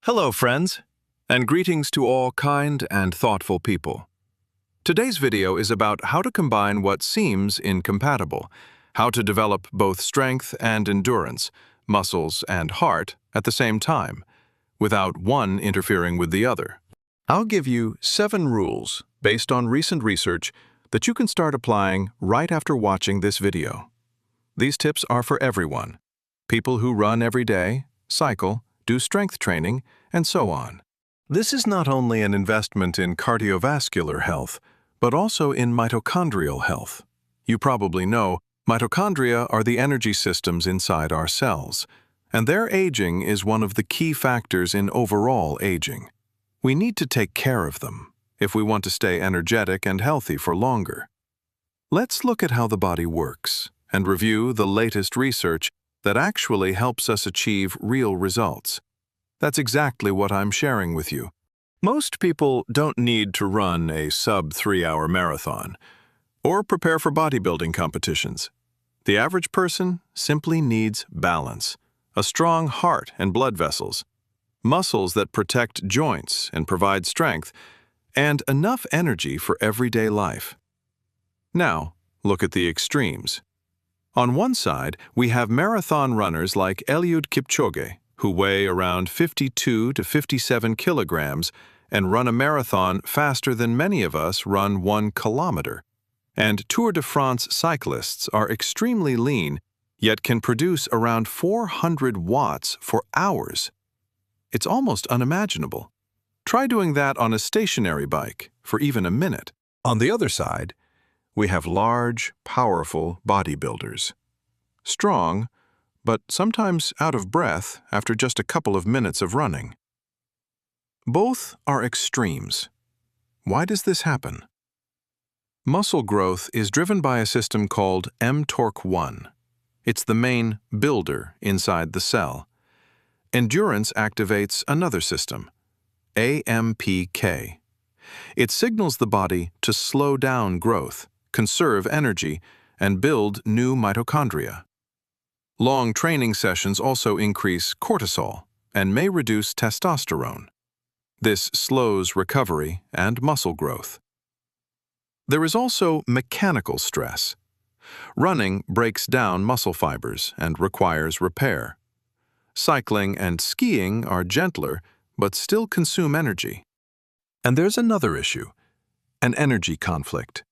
Hello, friends, and greetings to all kind and thoughtful people. Today's video is about how to combine what seems incompatible, how to develop both strength and endurance, muscles and heart at the same time, without one interfering with the other. I'll give you 7 rules based on recent research that you can start applying right after watching this video. These tips are for everyone: people who run every day, cycle, do strength training, and so on. This is not only an investment in cardiovascular health, but also in mitochondrial health. You probably know mitochondria are the energy systems inside our cells, and their aging is one of the key factors in overall aging. We need to take care of them if we want to stay energetic and healthy for longer. Let's look at how the body works and review the latest research that actually helps us achieve real results. That's exactly what I'm sharing with you. Most people don't need to run a sub-3-hour marathon or prepare for bodybuilding competitions. The average person simply needs balance, a strong heart and blood vessels, muscles that protect joints and provide strength, and enough energy for everyday life. Now, look at the extremes. On one side, we have marathon runners like Eliud Kipchoge, who weigh around 52 to 57 kilograms and run a marathon faster than many of us run 1 kilometer. And Tour de France cyclists are extremely lean, yet can produce around 400 watts for hours. It's almost unimaginable. Try doing that on a stationary bike for even a minute. On the other side, we have large, powerful bodybuilders. Strong, but sometimes out of breath after just a couple of minutes of running. Both are extremes. Why does this happen? Muscle growth is driven by a system called mTORC1. It's the main builder inside the cell. Endurance activates another system, AMPK. It signals the body to slow down growth, conserve energy, and build new mitochondria. Long training sessions also increase cortisol and may reduce testosterone. This slows recovery and muscle growth. There is also mechanical stress. Running breaks down muscle fibers and requires repair. Cycling and skiing are gentler, but still consume energy. And there's another issue, an energy conflict.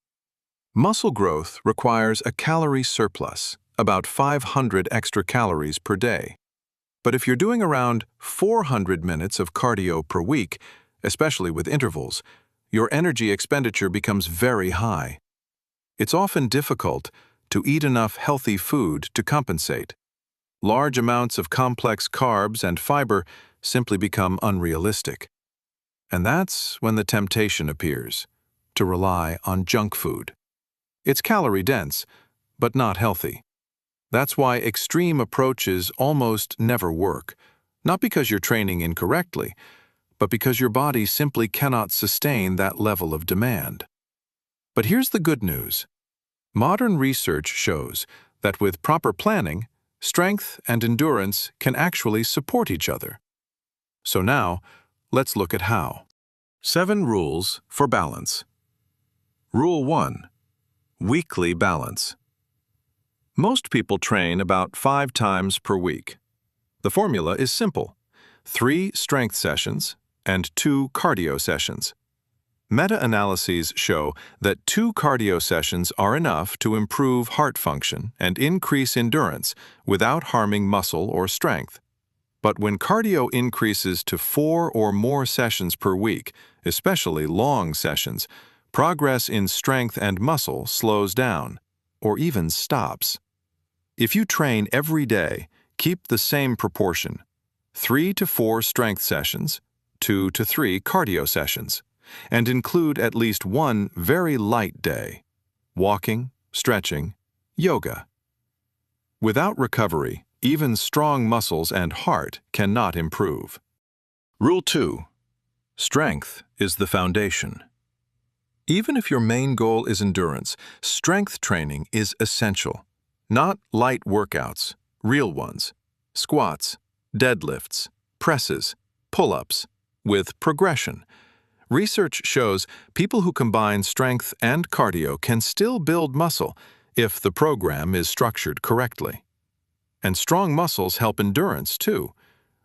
Muscle growth requires a calorie surplus, about 500 extra calories per day. But if you're doing around 400 minutes of cardio per week, especially with intervals, your energy expenditure becomes very high. It's often difficult to eat enough healthy food to compensate. Large amounts of complex carbs and fiber simply become unrealistic. And that's when the temptation appears, to rely on junk food. It's calorie-dense, but not healthy. That's why extreme approaches almost never work, not because you're training incorrectly, but because your body simply cannot sustain that level of demand. But here's the good news. Modern research shows that with proper planning, strength and endurance can actually support each other. So now, let's look at how. 7 rules for balance. Rule 1. Weekly balance. Most people train about 5 times per week. The formula is simple: 3 strength sessions and 2 cardio sessions. Meta-analyses show that 2 cardio sessions are enough to improve heart function and increase endurance without harming muscle or strength. But when cardio increases to 4 or more sessions per week, especially long sessions, progress in strength and muscle slows down, or even stops. If you train every day, keep the same proportion: 3 to 4 strength sessions, 2 to 3 cardio sessions, and include at least 1 very light day: walking, stretching, yoga. Without recovery, even strong muscles and heart cannot improve. Rule 2. Strength is the foundation. Even if your main goal is endurance, strength training is essential. Not light workouts, real ones: squats, deadlifts, presses, pull-ups, with progression. Research shows people who combine strength and cardio can still build muscle if the program is structured correctly. And strong muscles help endurance too.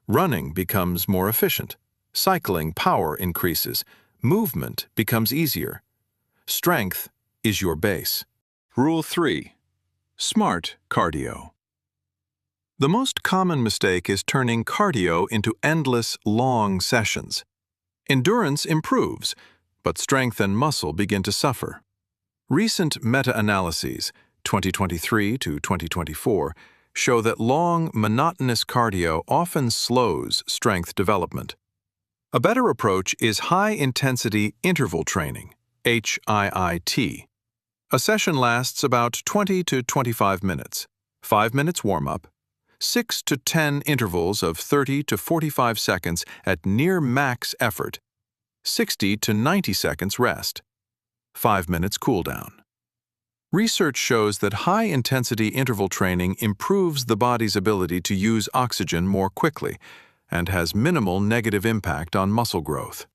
Running becomes more efficient. Cycling power increases. Movement becomes easier. Strength is your base. Rule 3. Smart cardio. The most common mistake is turning cardio into endless, long sessions. Endurance improves, but strength and muscle begin to suffer. Recent meta-analyses, 2023 to 2024, show that long, monotonous cardio often slows strength development. A better approach is high-intensity interval training, HIIT. A session lasts about 20 to 25 minutes, 5 minutes warm-up, 6 to 10 intervals of 30 to 45 seconds at near max effort, 60 to 90 seconds rest, 5 minutes cool down. Research shows that high-intensity interval training improves the body's ability to use oxygen more quickly and has minimal negative impact on muscle growth.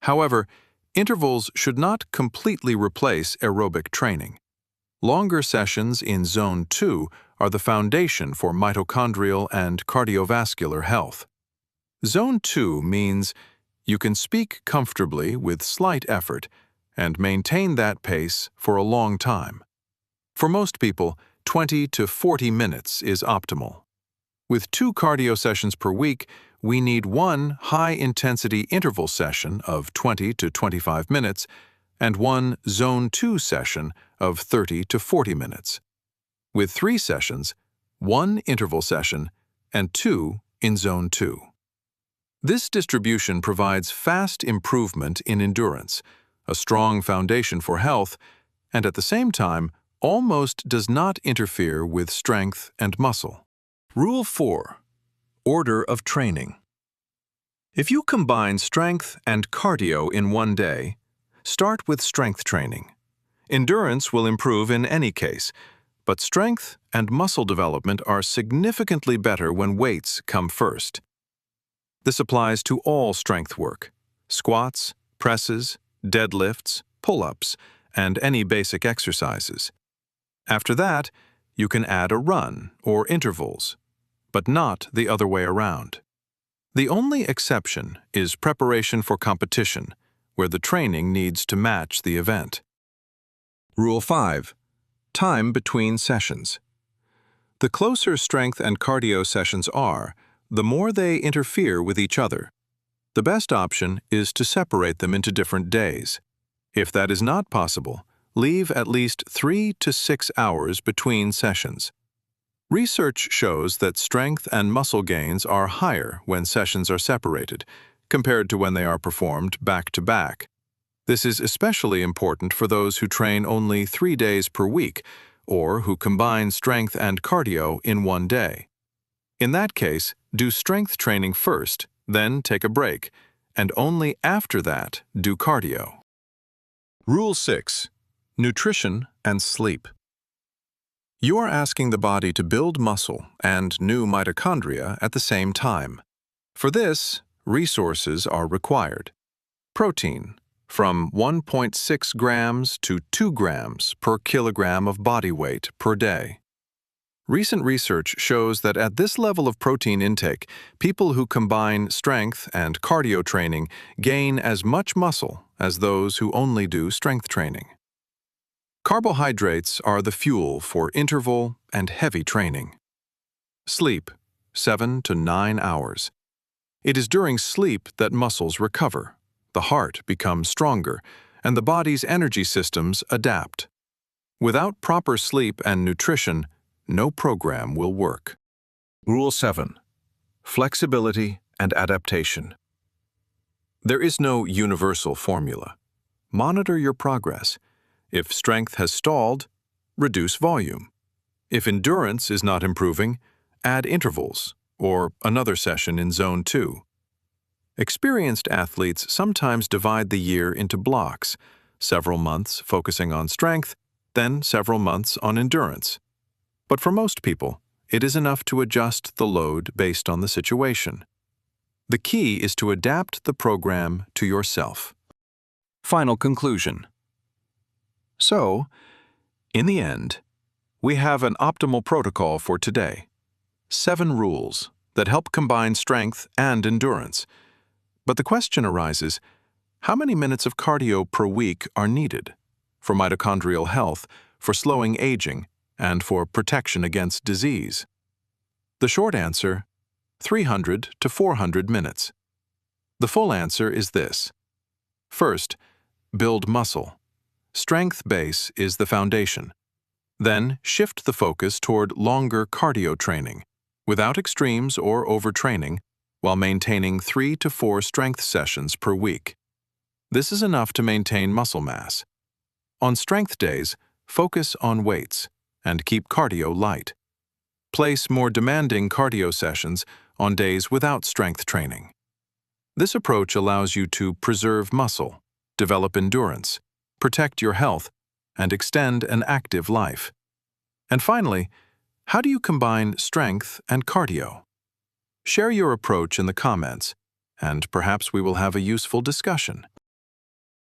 However, intervals should not completely replace aerobic training. Longer sessions in Zone 2 are the foundation for mitochondrial and cardiovascular health. Zone 2 means you can speak comfortably with slight effort and maintain that pace for a long time. For most people, 20 to 40 minutes is optimal. With 2 cardio sessions per week, we need 1 high-intensity interval session of 20 to 25 minutes and 1 Zone 2 session of 30 to 40 minutes. With 3 sessions, 1 interval session and 2 in Zone 2. This distribution provides fast improvement in endurance, a strong foundation for health, and at the same time, almost does not interfere with strength and muscle. Rule 4. Order of training. If you combine strength and cardio in one day, start with strength training. Endurance will improve in any case, but strength and muscle development are significantly better when weights come first. This applies to all strength work: squats, presses, deadlifts, pull-ups, and any basic exercises. After that, you can add a run or intervals, but not the other way around. The only exception is preparation for competition, where the training needs to match the event. Rule 5. Time between sessions. The closer strength and cardio sessions are, the more they interfere with each other. The best option is to separate them into different days. If that is not possible, leave at least 3 to 6 hours between sessions. Research shows that strength and muscle gains are higher when sessions are separated, compared to when they are performed back-to-back. This is especially important for those who train only 3 days per week, or who combine strength and cardio in one day. In that case, do strength training first, then take a break, and only after that do cardio. Rule 6. Nutrition and sleep. You are asking the body to build muscle and new mitochondria at the same time. For this, resources are required. Protein, from 1.6 grams to 2 grams per kilogram of body weight per day. Recent research shows that at this level of protein intake, people who combine strength and cardio training gain as much muscle as those who only do strength training. Carbohydrates are the fuel for interval and heavy training. Sleep, 7 to 9 hours. It is during sleep that muscles recover, the heart becomes stronger, and the body's energy systems adapt. Without proper sleep and nutrition, no program will work. Rule 7. Flexibility and adaptation. There is no universal formula. Monitor your progress. If strength has stalled, reduce volume. If endurance is not improving, add intervals or another session in Zone 2. Experienced athletes sometimes divide the year into blocks, several months focusing on strength, then several months on endurance. But for most people, it is enough to adjust the load based on the situation. The key is to adapt the program to yourself. Final conclusion. So, in the end, we have an optimal protocol for today. 7 rules that help combine strength and endurance. But the question arises, how many minutes of cardio per week are needed for mitochondrial health, for slowing aging, and for protection against disease? The short answer, 300 to 400 minutes. The full answer is this. First, build muscle. Strength base is the foundation. Then, shift the focus toward longer cardio training, without extremes or overtraining, while maintaining 3 to 4 strength sessions per week. This is enough to maintain muscle mass. On strength days, focus on weights and keep cardio light. Place more demanding cardio sessions on days without strength training. This approach allows you to preserve muscle, develop endurance, protect your health, and extend an active life. And finally, how do you combine strength and cardio? Share your approach in the comments, and perhaps we will have a useful discussion.